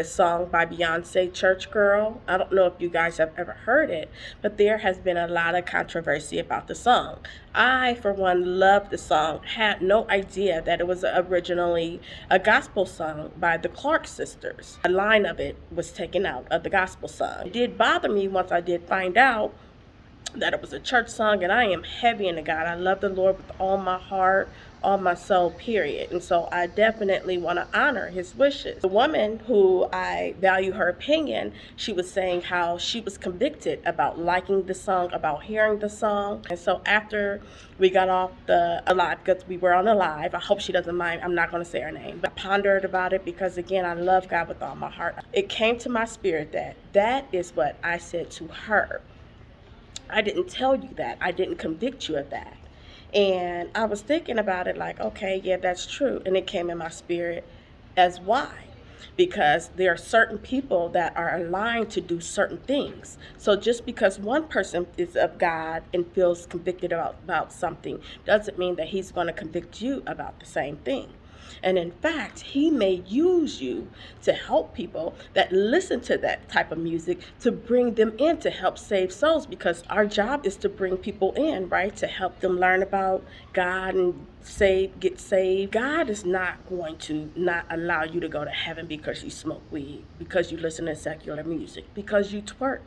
A song by Beyonce, Church Girl. I don't know if you guys have ever heard it, but there has been a lot of controversy about the song. I, for one, loved the song, had no idea that it was originally a gospel song by the Clark sisters. A line of it was taken out of the gospel song. It did bother me once I did find out that it was a church song, and I am heavy into God. I love the Lord with all my heart, all my soul, period. And so I definitely want to honor his wishes. The woman who I value her opinion, she was saying how she was convicted about liking the song, about hearing the song. And so after we got off the live, because we were on a live, I hope she doesn't mind, I'm not going to say her name, but I pondered about it because, again, I love God with all my heart. It came to my spirit that is what I said to her. I didn't tell you that. I didn't convict you of that. And I was thinking about it like, okay, yeah, that's true. And it came in my spirit as why? Because there are certain people that are aligned to do certain things. So just because one person is of God and feels convicted about something doesn't mean that he's going to convict you about the same thing. And in fact, he may use you to help people that listen to that type of music to bring them in to help save souls, because our job is to bring people in, right? To help them learn about God and get saved. God is not going to not allow you to go to heaven because you smoke weed, because you listen to secular music, because you twerk.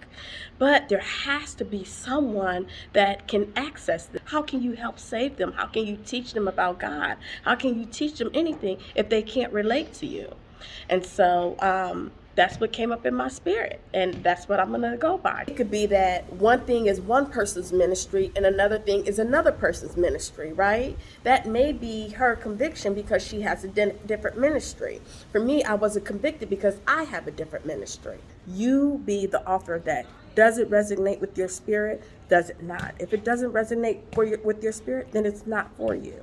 But there has to be someone that can access them. How can you help save them? How can you teach them about God? How can you teach them anything if they can't relate to you? And so that's what came up in my spirit, and that's what I'm going to go by. It could be that one thing is one person's ministry and another thing is another person's ministry, right? That may be her conviction because she has a different ministry. For me, I wasn't convicted because I have a different ministry. You be the author of that. Does it resonate with your spirit? Does it not? If it doesn't resonate with your spirit, then it's not for you.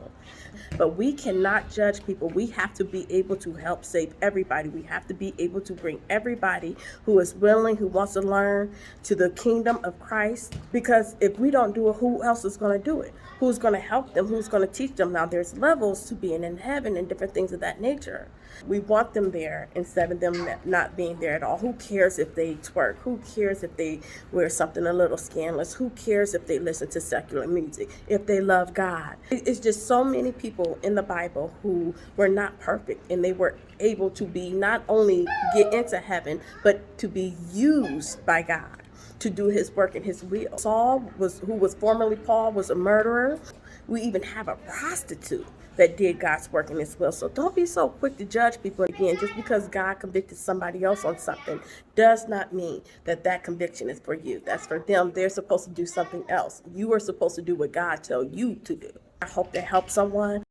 But we cannot judge people. We have to be able to help save everybody. We have to be able to bring everybody who is willing, who wants to learn, to the kingdom of Christ. Because if we don't do it, who else is going to do it? Who's going to help them? Who's going to teach them? Now, there's levels to being in heaven and different things of that nature. We want them there instead of them not being there at all. Who cares if they twerk? Who cares if they wear something a little scandalous? Who cares if they listen to secular music? If they love God? It's just so many people in the Bible who were not perfect, and they were able to be not only get into heaven, but to be used by God to do his work and his will. Saul, who was formerly Paul, was a murderer. We even have a prostitute that did God's work in his will. So don't be so quick to judge people. Again, just because God convicted somebody else on something does not mean that that conviction is for you. That's for them. They're supposed to do something else. You are supposed to do what God tells you to do. I hope that helps someone.